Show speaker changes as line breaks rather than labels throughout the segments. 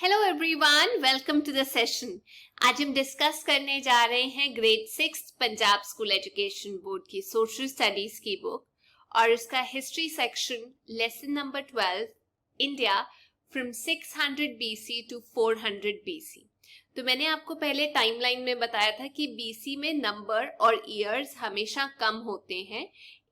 Hello everyone, welcome to the session. आज हम discuss करने जा रहे हैं grade 6 Punjab school education board की सोशल स्टडीज की बुक और उसका history section lesson number 12 India from 600 BC to 400 BC. तो मैंने आपको पहले टाइमलाइन में बताया था कि बीसी में नंबर और ईयर्स हमेशा कम होते हैं,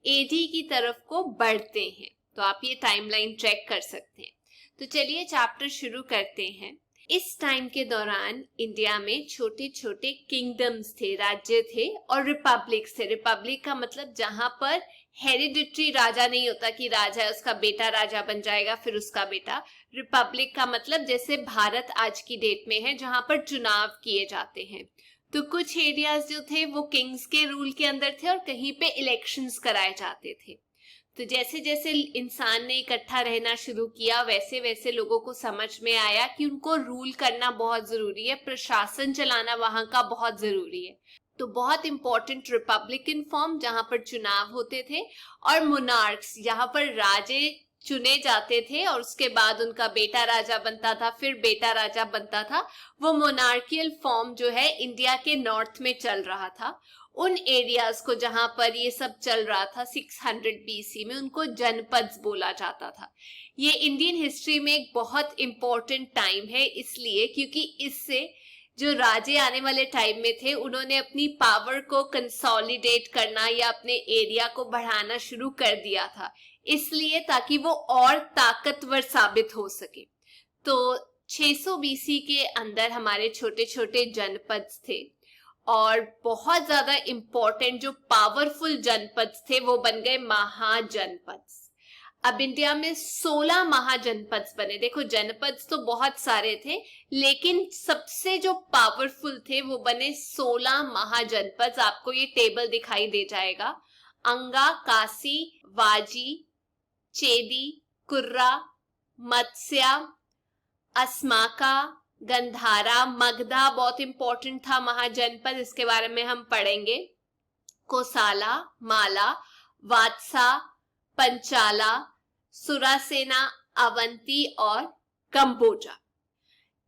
एडी की तरफ को बढ़ते हैं। तो आप ये टाइमलाइन चेक कर सकते हैं। तो चलिए चैप्टर शुरू करते हैं। इस टाइम के दौरान इंडिया में छोटे छोटे किंगडम्स थे, राज्य थे और रिपब्लिक्स थे। रिपब्लिक का मतलब जहां पर हेरिडिटरी राजा नहीं होता कि राजा है उसका बेटा राजा बन जाएगा फिर उसका बेटा। रिपब्लिक का मतलब जैसे भारत आज की डेट में है जहां पर चुनाव किए जाते हैं। तो कुछ एरियाज जो थे वो किंग्स के रूल के अंदर थे और कहीं पे इलेक्शंस कराए जाते थे। तो जैसे जैसे इंसान ने इकट्ठा रहना शुरू किया वैसे वैसे लोगों को समझ में आया कि उनको रूल करना बहुत जरूरी है, प्रशासन चलाना वहां का बहुत जरूरी है। तो बहुत इंपॉर्टेंट रिपब्लिकन फॉर्म जहां पर चुनाव होते थे और मोनार्क्स जहां पर राजे चुने जाते थे और उसके बाद उनका बेटा राजा बनता था फिर बेटा राजा बनता था। वो मोनार्कियल फॉर्म जो है इंडिया के नॉर्थ में चल रहा था। उन एरियाज को जहां पर ये सब चल रहा था 600 बीसी में उनको जनपद बोला जाता था। ये इंडियन हिस्ट्री में एक बहुत इंपॉर्टेंट टाइम है इसलिए क्योंकि इससे जो राजे आने वाले टाइम में थे उन्होंने अपनी पावर को कंसोलिडेट करना या अपने एरिया को बढ़ाना शुरू कर दिया था, इसलिए ताकि वो और ताकतवर साबित हो सके। तो 600 बीसी के अंदर हमारे छोटे छोटे जनपद थे और बहुत ज्यादा इंपॉर्टेंट जो पावरफुल जनपद थे वो बन गए महाजनपद। अब इंडिया में 16 महाजनपद बने। देखो जनपद तो बहुत सारे थे लेकिन सबसे जो पावरफुल थे वो बने 16 महाजनपद। आपको ये टेबल दिखाई दे जाएगा। अंगा, काशी, वाजी, चेदी, कुर्रा, मत्स्या, अस्माका, गंधारा, मगधा बहुत इंपॉर्टेंट था महाजनपद, इसके बारे में हम पढ़ेंगे। कोसाला, माला, वात्सा, पंचाला, सुरासेना, अवंती और कंबोजा।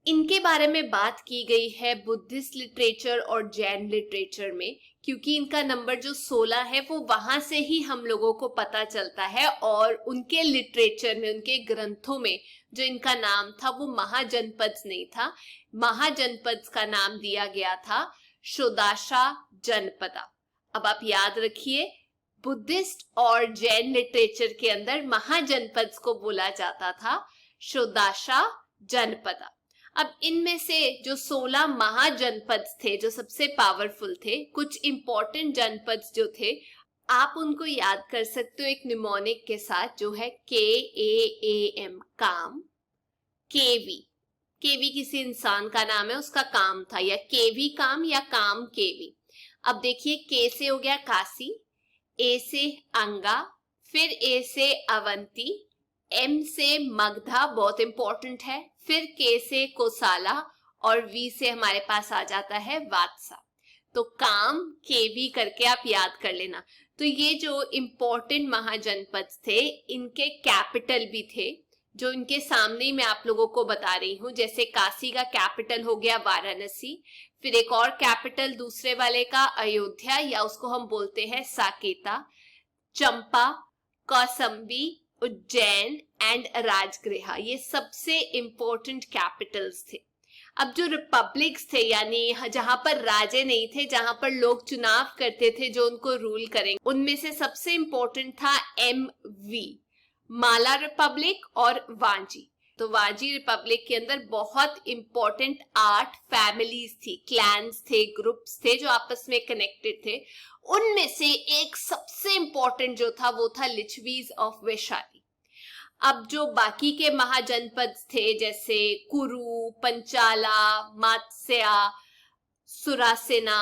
इनके बारे में बात की गई है बुद्धिस्ट लिटरेचर और जैन लिटरेचर में क्योंकि इनका नंबर जो 16 है वो वहां से ही हम लोगों को पता चलता है और उनके लिटरेचर में उनके ग्रंथों में जो इनका नाम था वो महाजनपद नहीं था। महाजनपद का नाम दिया गया था शोदाशा जनपदा। अब आप याद रखिए बुद्धिस्ट और जैन लिटरेचर के अंदर महाजनपद को बोला जाता था शोदाशा जनपदा। अब इनमें से जो 16 महाजनपद थे जो सबसे पावरफुल थे, कुछ इंपॉर्टेंट जनपद जो थे आप उनको याद कर सकते हो एक निमोनिक के साथ जो है KAAM काम, केवी। केवी किसी इंसान का नाम है, उसका काम था, या केवी काम या काम केवी। अब देखिए के से हो गया काशी, ए से अंगा, फिर ए से अवंती, एम से मगधा बहुत इंपॉर्टेंट है, फिर के से कोसाला और वी से हमारे पास आ जाता है वात्सा। तो काम केवी करके आप याद कर लेना। तो ये जो इंपॉर्टेंट महाजनपद थे इनके कैपिटल भी थे जो इनके सामने ही मैं आप लोगों को बता रही हूँ। जैसे काशी का कैपिटल हो गया वाराणसी, फिर एक और कैपिटल दूसरे वाले का अयोध्या या उसको हम बोलते हैं साकेता, चंपा, कौसंबी, उज्जैन एंड राजगृह, ये सबसे इंपॉर्टेंट कैपिटल्स थे। अब जो रिपब्लिक्स थे यानी जहां पर राजे नहीं थे, जहां पर लोग चुनाव करते थे जो उनको रूल करेंगे, उनमें से सबसे इंपॉर्टेंट था MV, माला रिपब्लिक और वांजी। तो वांजी रिपब्लिक के अंदर बहुत इंपॉर्टेंट 8 फैमिलीज थी, क्लैंस थे, ग्रुप्स थे जो आपस में कनेक्टेड थे। उनमें से एक सबसे इंपॉर्टेंट जो था वो था लिच्छवीज ऑफ वैशाली। अब जो बाकी के महाजनपद थे जैसे कुरु, पंचाला, मात्स्या, सुरासेना,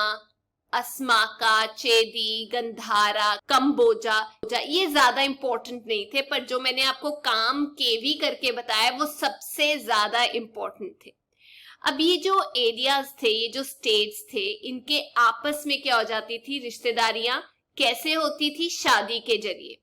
अस्माका, चेदी, गंधारा, कंबोजा, ये ज्यादा इंपॉर्टेंट नहीं थे, पर जो मैंने आपको काम केवी करके बताया वो सबसे ज्यादा इंपॉर्टेंट थे। अब ये जो एरियाज थे, ये जो स्टेट्स थे, इनके आपस में क्या हो जाती थी रिश्तेदारियां, कैसे होती थी? शादी के जरिए।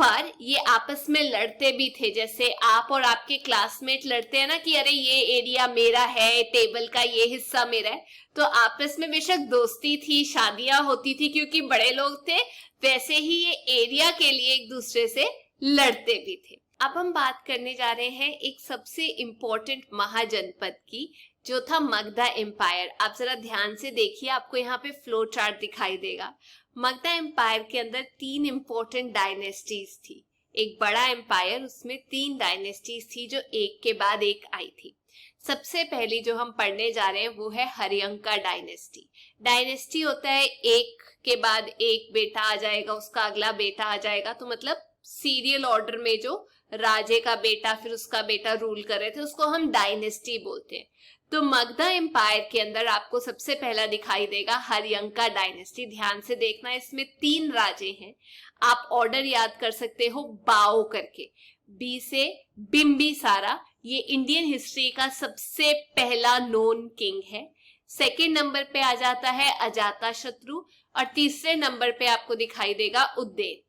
पर ये आपस में लड़ते भी थे। जैसे आप और आपके क्लासमेट लड़ते हैं ना कि अरे ये एरिया मेरा है, टेबल का ये हिस्सा मेरा है, तो आपस में बेशक दोस्ती थी, शादियां होती थी क्योंकि बड़े लोग थे, वैसे ही ये एरिया के लिए एक दूसरे से लड़ते भी थे। अब हम बात करने जा रहे हैं एक सबसे इंपॉर्टेंट महाजनपद की, जो था मगधा एम्पायर। आप जरा ध्यान से देखिए, आपको यहाँ पे फ्लो चार्ट दिखाई देगा। मगधा एम्पायर के अंदर 3 इंपॉर्टेंट डायनेस्टीज थी। एक बड़ा एम्पायर, उसमें 3 डायनेस्टीज थी जो एक के बाद एक आई थी। सबसे पहली जो हम पढ़ने जा रहे हैं वो है हरियंका डायनेस्टी। डायनेस्टी होता है एक के बाद एक बेटा आ जाएगा, उसका अगला बेटा आ जाएगा, तो मतलब सीरियल ऑर्डर में जो राजे का बेटा फिर उसका बेटा रूल कर रहे थे उसको हम डायनेस्टी बोलते हैं। तो मगधा एम्पायर के अंदर आपको सबसे पहला दिखाई देगा हरियंका डायनेस्टी। ध्यान से देखना, इसमें 3 राजे हैं। आप ऑर्डर याद कर सकते हो बाओ करके, बी से बिंबिसारा, ये इंडियन हिस्ट्री का सबसे पहला नोन किंग है। सेकेंड नंबर पे आ जाता है अजातशत्रु और तीसरे नंबर पे आपको दिखाई देगा उदयन।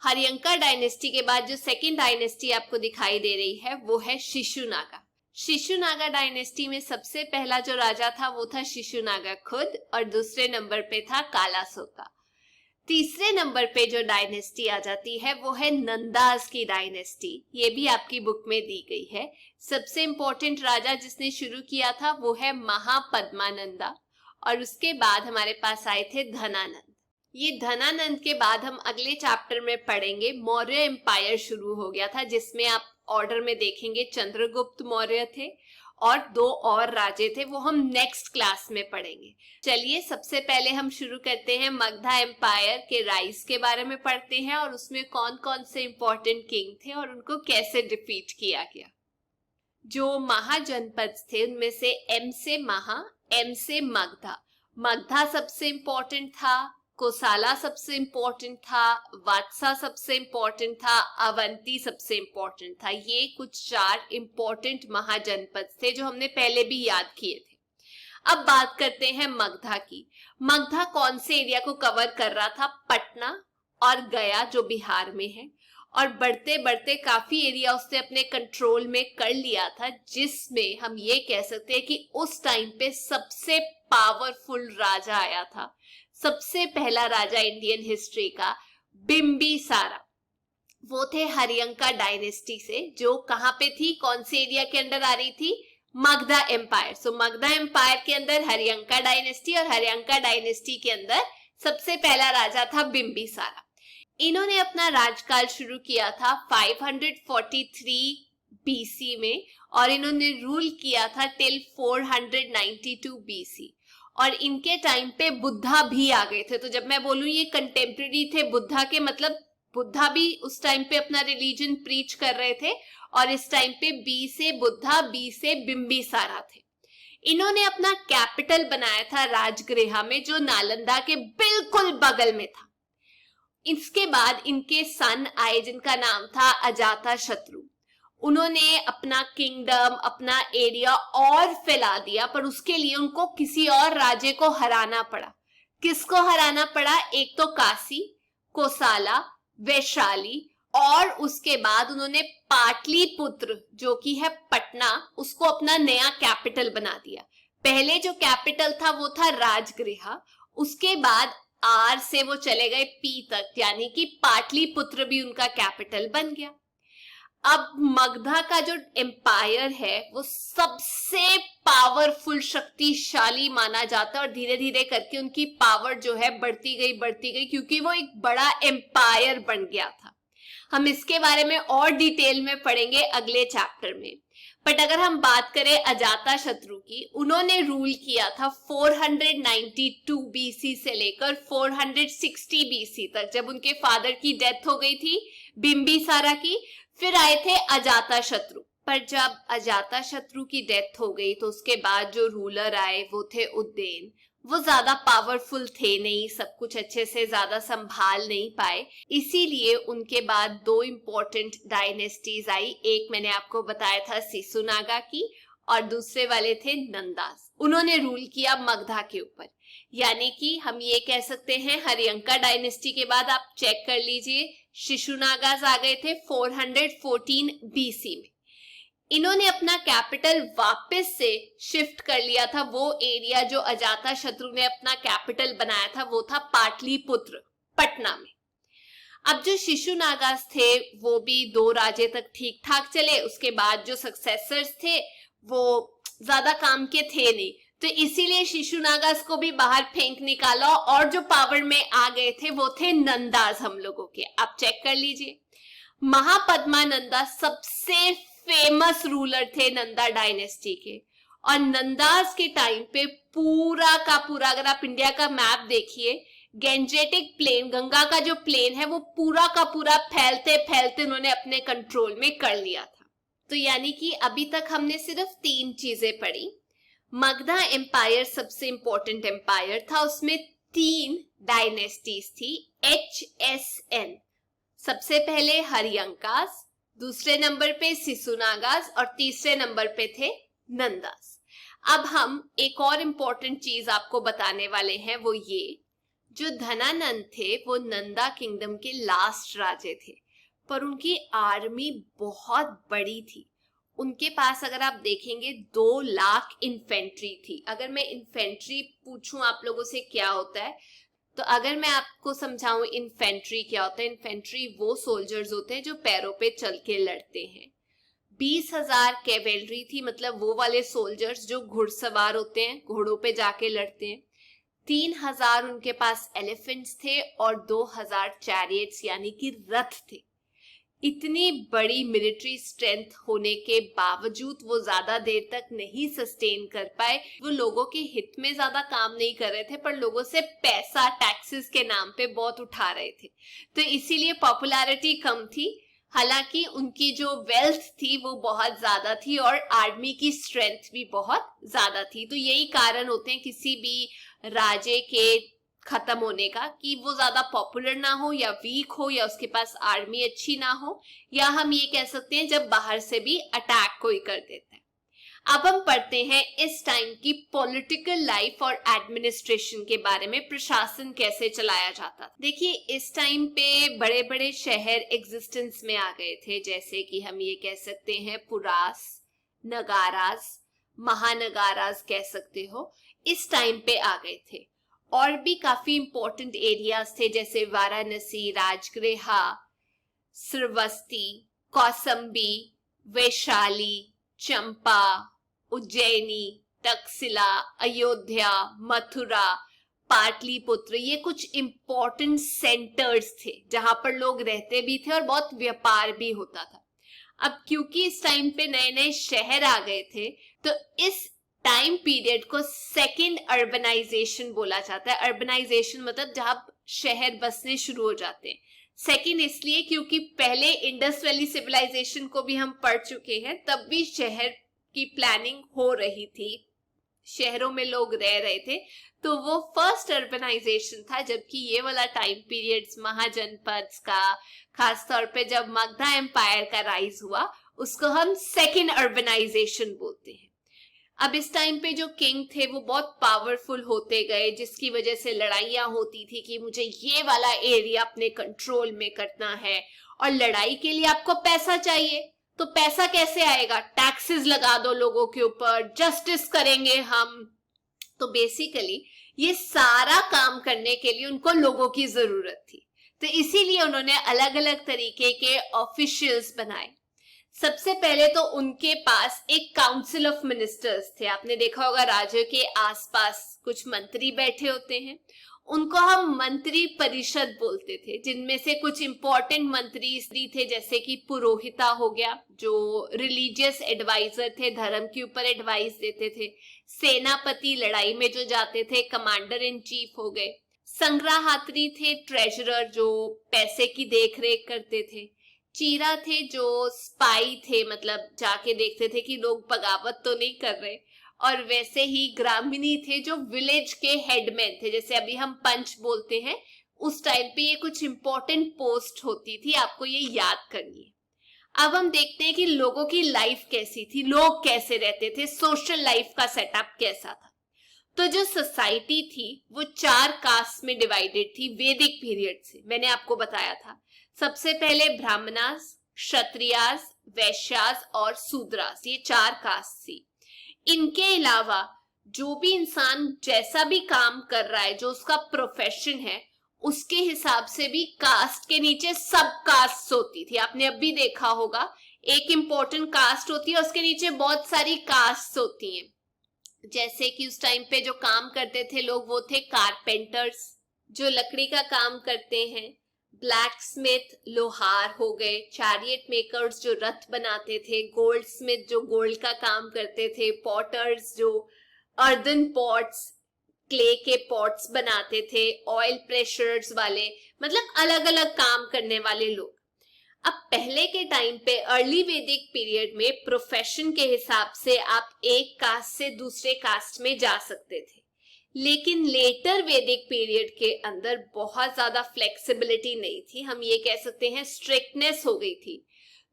हरियंका डायनेस्टी के बाद जो सेकेंड डायनेस्टी आपको दिखाई दे रही है वो है शिशुनागा। शिशुनागा डायनेस्टी में सबसे पहला जो राजा था वो था शिशुनागा खुद और दूसरे नंबर पे था कालासोका। तीसरे नंबर पे जो डायनेस्टी आ जाती है वो है नंदास की डायनेस्टी, ये भी आपकी बुक में दी गई है। सबसे इंपॉर्टेंट राजा जिसने शुरू किया था वो है महापद्मानंदा और उसके बाद हमारे पास आए थे धनानंद। ये धनानंद के बाद हम अगले चैप्टर में पढ़ेंगे मौर्य एम्पायर शुरू हो गया था, जिसमें आप ऑर्डर में देखेंगे चंद्रगुप्त मौर्य थे और 2 और राजे थे, वो हम नेक्स्ट क्लास में पढ़ेंगे। चलिए सबसे पहले हम शुरू करते हैं मगधा एम्पायर के राइज के बारे में पढ़ते हैं और उसमें कौन कौन से इंपॉर्टेंट किंग थे और उनको कैसे डिफीट किया गया। जो महाजनपद थे उनमें से एम से महा, एम से मगधा। मगधा सबसे इंपॉर्टेंट था, कोसाला सबसे इंपॉर्टेंट था, वात्सा सबसे इंपॉर्टेंट था, अवंती सबसे इंपॉर्टेंट था। ये कुछ 4 इंपॉर्टेंट महाजनपद थे जो हमने पहले भी याद किए थे। अब बात करते हैं मगधा की। मगधा कौन से एरिया को कवर कर रहा था? पटना और गया जो बिहार में है, और बढ़ते बढ़ते काफी एरिया उसने अपने कंट्रोल में कर लिया था, जिसमें हम ये कह सकते हैं कि उस टाइम पे सबसे पावरफुल राजा आया था, सबसे पहला राजा इंडियन हिस्ट्री का, बिंबिसारा। वो थे हरियंका डायनेस्टी से, जो कहां पे थी, कौन से एरिया के अंदर आ रही थी? मगधा एम्पायर। सो मगधा एम्पायर के अंदर हरियंका डायनेस्टी और हरियंका डायनेस्टी के अंदर सबसे पहला राजा था बिंबिसारा। इन्होंने अपना राजकाल शुरू किया था 543 बीसी में और इन्होंने रूल किया था टिल 492 बीसी। और इनके टाइम पे बुद्धा भी आ गए थे। तो जब मैं बोलूं ये कंटेम्प्रेरी थे बुद्धा के, मतलब बुद्धा भी उस टाइम पे अपना रिलीजन प्रीच कर रहे थे और इस टाइम पे बी से बुद्धा, बी से बिंबिसारा थे। इन्होंने अपना कैपिटल बनाया था राजगृह में, जो नालंदा के बिल्कुल बगल में था। इसके बाद इनके सन आए जिनका नाम था अजातशत्रु। उन्होंने अपना किंगडम, अपना एरिया और फैला दिया, पर उसके लिए उनको किसी और राज्य को हराना पड़ा। किसको हराना पड़ा? एक तो काशी, कोसाला, वैशाली, और उसके बाद उन्होंने पाटलिपुत्र जो कि है पटना, उसको अपना नया कैपिटल बना दिया। पहले जो कैपिटल था वो था राजगृह, उसके बाद आर से वो चले गए पी तक, यानी कि पाटलिपुत्र भी उनका कैपिटल बन गया। अब मगधा का जो एम्पायर है वो सबसे पावरफुल, शक्तिशाली माना जाता है और धीरे धीरे करके उनकी पावर जो है बढ़ती गई, क्योंकि वो एक बड़ा एम्पायर बन गया था। हम इसके बारे में और डिटेल में पढ़ेंगे अगले चैप्टर में। बट अगर हम बात करें अजातशत्रु की, उन्होंने रूल किया था 492 बीसी से लेकर 460 बीसी तक, जब उनके फादर की डेथ हो गई थी बिंबिसारा की। फिर आए थे अजातशत्रु, पर जब अजातशत्रु की डेथ हो गई तो उसके बाद जो रूलर आए वो थे उदयन। वो ज्यादा पावरफुल थे नहीं, सब कुछ अच्छे से ज्यादा संभाल नहीं पाए, इसीलिए उनके बाद 2 इंपॉर्टेंट डायनेस्टीज आई। एक मैंने आपको बताया था शिशुनागा की और दूसरे वाले थे नंदास। उन्होंने रूल किया मगधा के ऊपर, यानी कि हम ये कह सकते हैं हरियंका डायनेस्टी के बाद आप चेक कर लीजिए शिशुनागास आ गए थे 414 बीसी में। इन्होंने अपना कैपिटल वापस से शिफ्ट कर लिया था। वो एरिया जो अजाता शत्रु ने अपना कैपिटल बनाया था वो था पाटलिपुत्र, पटना में। अब जो शिशुनागास थे वो भी 2 राजे तक ठीक ठाक चले, उसके बाद जो सक्सेसर्स थे वो ज्यादा काम के थे नहीं, तो इसीलिए शिशुनागास को भी बाहर फेंक निकाला और जो पावर में आ गए थे वो थे नंदास हम लोगों के। आप चेक कर लीजिए, महापद्मानंदा सबसे फेमस रूलर थे नंदा डायनेस्टी के, और नंदास के टाइम पे पूरा का पूरा, अगर आप इंडिया का मैप देखिए, गेंजेटिक प्लेन, गंगा का जो प्लेन है वो पूरा का पूरा फैलते फैलते उन्होंने अपने कंट्रोल में कर लिया था। तो यानी कि अभी तक हमने सिर्फ 3 चीजें पढ़ी। मगधा एम्पायर सबसे इंपॉर्टेंट एम्पायर था, उसमें 3 डायनेस्टीज थी, HSN। सबसे पहले हरियंकास, दूसरे नंबर पे सिसुनागास और तीसरे नंबर पे थे नंदास। अब हम एक और इंपॉर्टेंट चीज आपको बताने वाले हैं, वो ये, जो धनानंद थे वो नंदा किंगडम के लास्ट राजे थे, पर उनकी आर्मी बहुत बड़ी थी। उनके पास अगर आप देखेंगे 2 लाख इन्फेंट्री थी। अगर मैं इन्फेंट्री पूछूं आप लोगों से क्या होता है, तो अगर मैं आपको समझाऊं इन्फेंट्री क्या होता है, इन्फेंट्री वो सोल्जर्स होते हैं जो पैरों पे चल के लड़ते हैं। 20,000 कैवेलरी थी, मतलब वो वाले सोल्जर्स जो घुड़सवार होते हैं, घोड़ों पे जाके लड़ते हैं। 3,000 उनके पास एलिफेंट्स थे और 2,000 चैरियट्स यानी कि रथ थे। इतनी बड़ी मिलिट्री स्ट्रेंथ होने के बावजूद वो ज्यादा देर तक नहीं सस्टेन कर पाए। वो लोगों के हित में ज्यादा काम नहीं कर रहे थे, पर लोगों से पैसा टैक्सेस के नाम पे बहुत उठा रहे थे, तो इसीलिए पॉपुलैरिटी कम थी। हालांकि उनकी जो वेल्थ थी वो बहुत ज्यादा थी और आर्मी की स्ट्रेंथ भी बहुत ज्यादा थी। तो यही कारण होते हैं किसी भी राजे के खत्म होने का, कि वो ज्यादा पॉपुलर ना हो या वीक हो या उसके पास आर्मी अच्छी ना हो, या हम ये कह सकते हैं जब बाहर से भी अटैक कोई कर देता है। अब हम पढ़ते हैं इस टाइम की पॉलिटिकल लाइफ और एडमिनिस्ट्रेशन के बारे में, प्रशासन कैसे चलाया जाता था। देखिए, इस टाइम पे बड़े बड़े शहर एग्जिस्टेंस में आ गए थे, जैसे कि हम ये कह सकते हैं पुरास, नगारास, महानगारास कह सकते हो, इस टाइम पे आ गए थे। और भी काफी इंपॉर्टेंट एरियाज थे, जैसे वाराणसी, राजगृहा, श्रावस्ती, कौसंबी, वैशाली, चंपा, उज्जैनी, तक्षशिला, अयोध्या, मथुरा, पाटलिपुत्र, ये कुछ इंपॉर्टेंट सेंटर्स थे जहां पर लोग रहते भी थे और बहुत व्यापार भी होता था। अब क्योंकि इस टाइम पे नए नए शहर आ गए थे, तो इस टाइम पीरियड को सेकेंड अर्बनाइजेशन बोला जाता है। अर्बनाइजेशन मतलब जहां शहर बसने शुरू हो जाते हैं। सेकेंड इसलिए क्योंकि पहले इंडस वैली सिविलाइजेशन को भी हम पढ़ चुके हैं, तब भी शहर की प्लानिंग हो रही थी, शहरों में लोग रह रहे थे, तो वो फर्स्ट अर्बनाइजेशन था। जबकि ये वाला टाइम पीरियड महाजनपद का, खासतौर पे जब मगधा एम्पायर का राइज हुआ, उसको हम सेकेंड अर्बनाइजेशन बोलते हैं। अब इस टाइम पे जो किंग थे वो बहुत पावरफुल होते गए, जिसकी वजह से लड़ाइयां होती थी कि मुझे ये वाला एरिया अपने कंट्रोल में करना है, और लड़ाई के लिए आपको पैसा चाहिए, तो पैसा कैसे आएगा? टैक्सेस लगा दो लोगों के ऊपर, जस्टिस करेंगे हम। तो बेसिकली ये सारा काम करने के लिए उनको लोगों की जरूरत थी, तो इसीलिए उन्होंने अलग अलग तरीके के ऑफिशियल्स बनाए। सबसे पहले तो उनके पास एक काउंसिल ऑफ मिनिस्टर्स थे। आपने देखा होगा राज्य के आसपास कुछ मंत्री बैठे होते हैं, उनको हम मंत्री परिषद बोलते थे, जिनमें से कुछ इंपॉर्टेंट मंत्री थे, जैसे कि पुरोहिता हो गया, जो रिलीजियस एडवाइजर थे, धर्म के ऊपर एडवाइस देते थे। सेनापति, लड़ाई में जो जाते थे, कमांडर इन चीफ हो गए। संग्रहात्री थे, ट्रेजरर, जो पैसे की देखरेख करते थे। चीरा थे, जो स्पाई थे, मतलब जाके देखते थे कि लोग बगावत तो नहीं कर रहे। और वैसे ही ग्रामीणी थे, जो विलेज के हेडमैन थे, जैसे अभी हम पंच बोलते हैं, उस टाइम पे ये कुछ इंपॉर्टेंट पोस्ट होती थी, आपको ये याद करनी है। अब हम देखते हैं कि लोगों की लाइफ कैसी थी, लोग कैसे रहते थे, सोशल लाइफ का सेटअप कैसा था। तो जो सोसाइटी थी वो 4 कास्ट में डिवाइडेड थी वैदिक पीरियड से, मैंने आपको बताया था। सबसे पहले ब्राह्मणास, क्षत्रियास, वैश्यास और शूद्रास, ये 4 कास्ट थी। इनके अलावा जो भी इंसान जैसा भी काम कर रहा है, जो उसका प्रोफेशन है, उसके हिसाब से भी कास्ट के नीचे सब कास्ट होती थी। आपने अभी देखा होगा, एक इंपॉर्टेंट कास्ट होती है, उसके नीचे बहुत सारी कास्ट होती हैं। जैसे कि उस टाइम पे जो काम करते थे लोग, वो थे कारपेंटर्स, जो लकड़ी का काम करते हैं, ब्लैक स्मिथ, लोहार हो गए, चैरियट मेकर्स जो रथ बनाते थे, गोल्ड स्मिथ जो गोल्ड का काम करते थे, पॉटर्स जो अर्दन पॉट्स, क्ले के पॉट्स बनाते थे, ऑयल प्रेशर्स वाले, मतलब अलग अलग काम करने वाले लोग। अब पहले के टाइम पे अर्ली वैदिक पीरियड में प्रोफेशन के हिसाब से आप एक कास्ट से दूसरे कास्ट में जा सकते थे, लेकिन लेटर वैदिक पीरियड के अंदर बहुत ज्यादा फ्लेक्सिबिलिटी नहीं थी, हम ये कह सकते हैं स्ट्रिक्टनेस हो गई थी।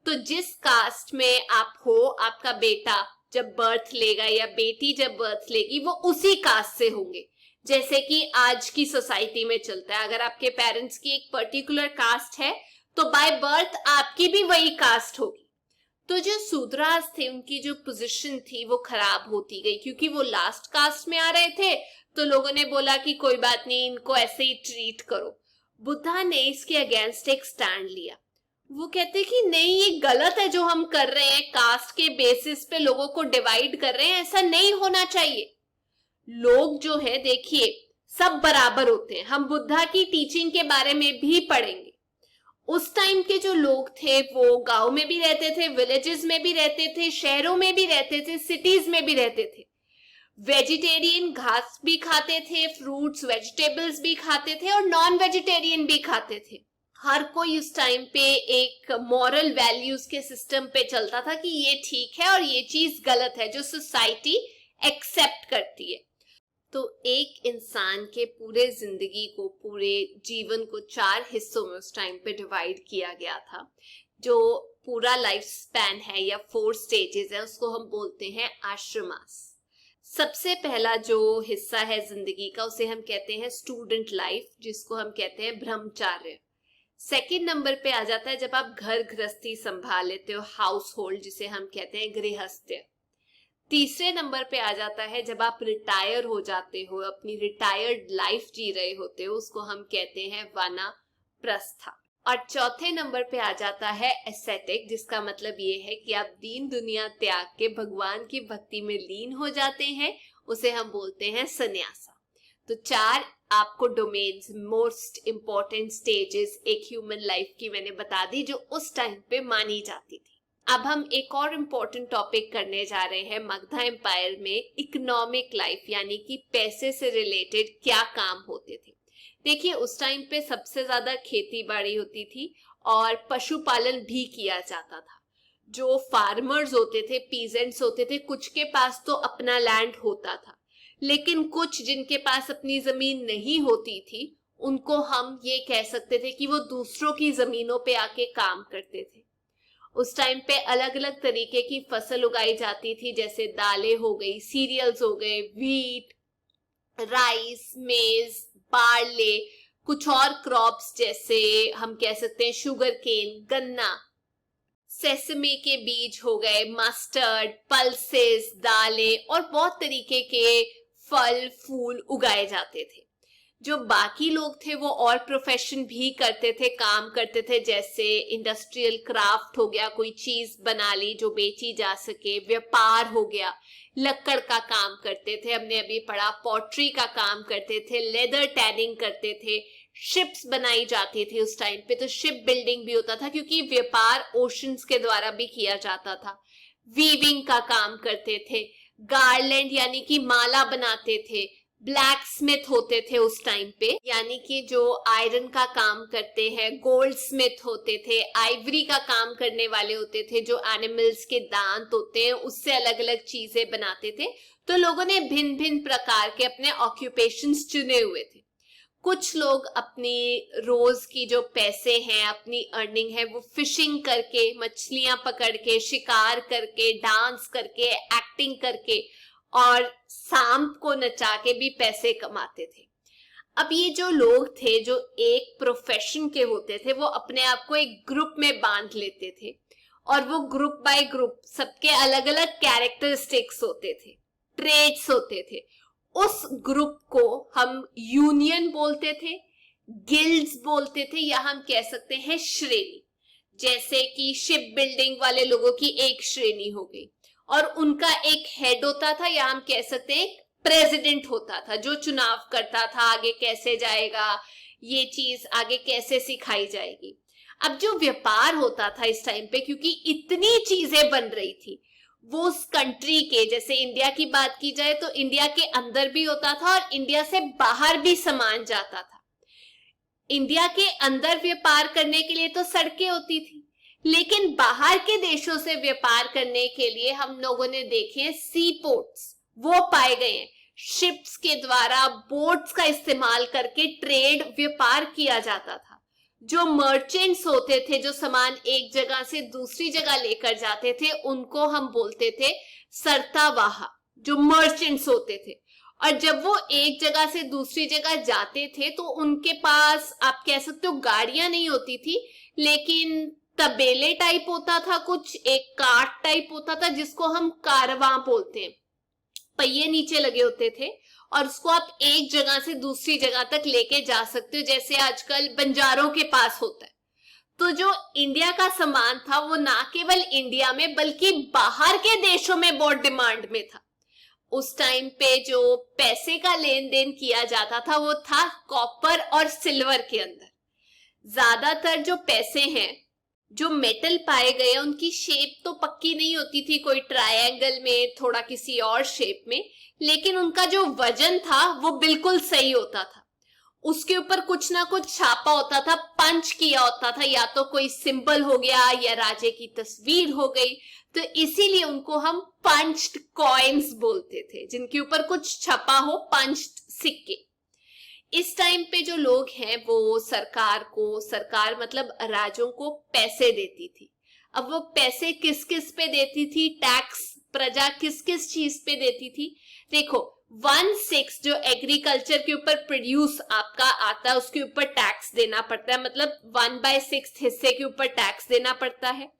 तो जिस कास्ट में आप हो, आपका बेटा जब बर्थ लेगा या बेटी जब बर्थ लेगी, वो उसी कास्ट से होंगे। जैसे कि आज की सोसाइटी में चलता है, अगर आपके पेरेंट्स की एक पर्टिकुलर कास्ट है तो बाय बर्थ आपकी भी वही कास्ट होगी। तो जो शूद्रास थे, उनकी जो पोजीशन थी वो खराब होती गई, क्योंकि वो लास्ट कास्ट में आ रहे थे, तो लोगों ने बोला कि कोई बात नहीं, इनको ऐसे ही ट्रीट करो। बुद्धा ने इसके अगेंस्ट एक स्टैंड लिया। वो कहते कि नहीं, ये गलत है जो हम कर रहे हैं, कास्ट के बेसिस पे लोगों को डिवाइड कर रहे हैं, ऐसा नहीं होना चाहिए। लोग जो है, देखिए, सब बराबर होते हैं। हम बुद्धा की टीचिंग के बारे में भी पढ़ेंगे। उस टाइम के जो लोग थे वो गांव में भी रहते थे, विलेजेस में भी रहते थे, शहरों में भी रहते थे, सिटीज में भी रहते थे। वेजिटेरियन घास भी खाते थे, फ्रूट्स वेजिटेबल्स भी खाते थे, और नॉन वेजिटेरियन भी खाते थे। हर कोई उस टाइम पे एक मॉरल वैल्यूज के सिस्टम पे चलता था कि ये ठीक है और ये चीज गलत है, जो सोसाइटी एक्सेप्ट करती है। तो एक इंसान के पूरे जिंदगी को, पूरे जीवन को 4 हिस्सों में उस टाइम पे डिवाइड किया गया था। जो पूरा लाइफ स्पैन है या 4 स्टेजेस है, उसको हम बोलते हैं आश्रमास। सबसे पहला जो हिस्सा है जिंदगी का, उसे हम कहते हैं स्टूडेंट लाइफ, जिसको हम कहते हैं ब्रह्मचार्य। सेकंड नंबर पे आ जाता है जब आप घर गृहस्थी संभाल लेते हो, हाउस होल्ड, जिसे हम कहते हैं गृहस्थ्य। तीसरे नंबर पे आ जाता है जब आप रिटायर हो जाते हो, अपनी रिटायर्ड लाइफ जी रहे होते हो, उसको हम कहते हैं वानप्रस्था। और चौथे नंबर पे आ जाता है एस्थेटिक, जिसका मतलब ये है कि आप दीन दुनिया त्याग के भगवान की भक्ति में लीन हो जाते हैं, उसे हम बोलते हैं सन्यासा। तो 4 आपको डोमेन्स, मोस्ट इंपॉर्टेंट स्टेजेस एक ह्यूमन लाइफ की मैंने बता दी, जो उस टाइम पे मानी जाती थी। अब हम एक और इम्पोर्टेंट टॉपिक करने जा रहे हैं। मगधा एम्पायर में इकोनॉमिक लाइफ, यानी कि पैसे से रिलेटेड क्या काम होते थे। देखिए, उस टाइम पे सबसे ज्यादा खेती बाड़ी होती थी और पशुपालन भी किया जाता था। जो फार्मर्स होते थे, पीजेंट्स होते थे, कुछ के पास तो अपना लैंड होता था, लेकिन कुछ जिनके पास अपनी जमीन नहीं होती थी, उनको हम ये कह सकते थे कि वो दूसरों की जमीनों पे आके काम करते थे। उस टाइम पे अलग अलग तरीके की फसल उगाई जाती थी, जैसे दालें हो गई, सीरियल्स हो गए, व्हीट, राइस, मेज, बार्ले, कुछ और क्रॉप्स जैसे हम कह सकते हैं शुगर केन, गन्ना, सेसमे के बीज हो गए, मस्टर्ड, पल्सेस, दालें और बहुत तरीके के फल फूल उगाए जाते थे। जो बाकी लोग थे वो और प्रोफेशन भी करते थे, काम करते थे, जैसे इंडस्ट्रियल क्राफ्ट हो गया, कोई चीज बना ली जो बेची जा सके, व्यापार हो गया, लक्कड़ का काम करते थे, हमने अभी पढ़ा, पॉटरी का काम करते थे, लेदर टैनिंग करते थे, शिप्स बनाई जाती थी उस टाइम पे, तो शिप बिल्डिंग भी होता था क्योंकि व्यापार ओशंस के द्वारा भी किया जाता था। वीविंग का काम करते थे, गार्लैंड यानी कि माला बनाते थे, ब्लैक स्मिथ होते थे उस टाइम पे, यानी कि जो आयरन का काम करते हैं, गोल्ड स्मिथ होते थे, आइवरी का काम करने वाले होते थे, जो एनिमल्स के दांत होते हैं उससे अलग अलग चीजें बनाते थे। तो लोगों ने भिन्न भिन्न प्रकार के अपने ऑक्यूपेशंस चुने हुए थे। कुछ लोग अपनी रोज की जो पैसे हैं, अपनी अर्निंग है, वो फिशिंग करके, मछलियां पकड़ के, शिकार करके, डांस करके, एक्टिंग करके और सांप को नचा के भी पैसे कमाते थे। अब ये जो लोग थे जो एक प्रोफेशन के होते थे वो अपने आप को एक ग्रुप में बांध लेते थे और वो ग्रुप बाय ग्रुप सबके अलग अलग कैरेक्टरिस्टिक्स होते थे, ट्रेड्स होते थे। उस ग्रुप को हम यूनियन बोलते थे, गिल्ड्स बोलते थे, या हम कह सकते हैं श्रेणी। जैसे कि शिप बिल्डिंग वाले लोगों की एक श्रेणी हो गई और उनका एक हेड होता था, या हम कह सकते हैं प्रेसिडेंट होता था जो चुनाव करता था आगे कैसे जाएगा, ये चीज आगे कैसे सिखाई जाएगी। अब जो व्यापार होता था इस टाइम पे, क्योंकि इतनी चीजें बन रही थी, वो उस कंट्री के, जैसे इंडिया की बात की जाए तो इंडिया के अंदर भी होता था और इंडिया से बाहर भी सामान जाता था। इंडिया के अंदर व्यापार करने के लिए तो सड़कें होती थी, लेकिन बाहर के देशों से व्यापार करने के लिए हम लोगों ने देखे हैं सी पोर्ट्स, वो पाए गए हैं। शिप्स के द्वारा बोट्स का इस्तेमाल करके ट्रेड व्यापार किया जाता था। जो मर्चेंट्स होते थे जो सामान एक जगह से दूसरी जगह लेकर जाते थे उनको हम बोलते थे सरतावाहा, जो मर्चेंट्स होते थे। और जब वो एक जगह से दूसरी जगह जाते थे तो उनके पास आप कह सकते हो गाड़ियां नहीं होती थी, लेकिन तबेले टाइप होता था, कुछ एक कार्ट टाइप होता था जिसको हम कारवां बोलते हैं। पहिए नीचे लगे होते थे और उसको आप एक जगह से दूसरी जगह तक लेके जा सकते हो, जैसे आजकल बंजारों के पास होता है। तो जो इंडिया का सामान था वो ना केवल इंडिया में बल्कि बाहर के देशों में बहुत डिमांड में था। उस टाइम पे जो पैसे का लेन देन किया जाता था वो था कॉपर और सिल्वर के अंदर। ज्यादातर जो पैसे हैं, जो मेटल पाए गए, उनकी शेप तो पक्की नहीं होती थी, कोई ट्रायंगल में, थोड़ा किसी और शेप में, लेकिन उनका जो वजन था वो बिल्कुल सही होता था। उसके ऊपर कुछ ना कुछ छापा होता था, पंच किया होता था, या तो कोई सिंबल हो गया या राजे की तस्वीर हो गई, तो इसीलिए उनको हम पंच्ड कॉइन्स बोलते थे, जिनके ऊपर कुछ छपा हो, पंच्ड सिक्के। इस टाइम पे जो लोग हैं वो सरकार मतलब राजों को पैसे देती थी। अब वो पैसे किस किस पे देती थी, टैक्स प्रजा किस किस चीज पे देती थी? देखो, 1/6 जो एग्रीकल्चर के ऊपर प्रोड्यूस आपका आता है उसके ऊपर टैक्स देना पड़ता है, मतलब 1/6 हिस्से के ऊपर टैक्स देना पड़ता है।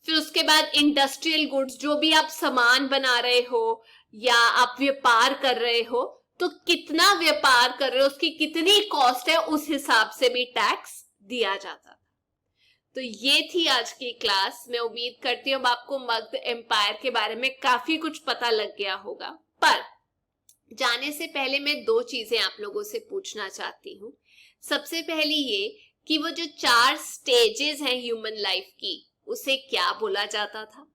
फिर उसके बाद इंडस्ट्रियल गुड्स, जो भी आप सामान बना रहे हो या आप व्यापार कर रहे हो, तो कितना व्यापार कर रहे हो, उसकी कितनी कॉस्ट है, उस हिसाब से भी टैक्स दिया जाता था। तो ये थी आज की क्लास। मैं उम्मीद करती हूँ आपको मगध एम्पायर के बारे में काफी कुछ पता लग गया होगा। पर जाने से पहले मैं 2 चीजें आप लोगों से पूछना चाहती हूँ। सबसे पहली ये कि वो जो 4 स्टेजेस हैं ह्यूमन लाइफ की, उसे क्या बोला जाता था?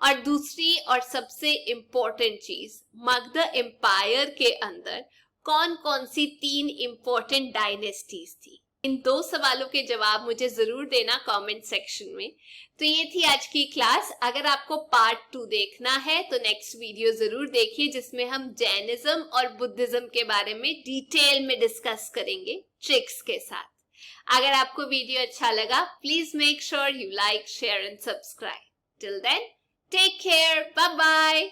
और दूसरी और सबसे इंपॉर्टेंट चीज, मगध एम्पायर के अंदर कौन कौन सी 3 इंपॉर्टेंट डायनेस्टीज थी? इन 2 सवालों के जवाब मुझे जरूर देना कमेंट सेक्शन में। तो ये थी आज की क्लास। अगर आपको पार्ट 2 देखना है तो नेक्स्ट वीडियो जरूर देखिए, जिसमें हम जैनिज्म और बुद्धिज्म के बारे में डिटेल में डिस्कस करेंगे ट्रिक्स के साथ। अगर आपको वीडियो अच्छा लगा, please make sure you like, share and subscribe. Till then, take care. Bye bye.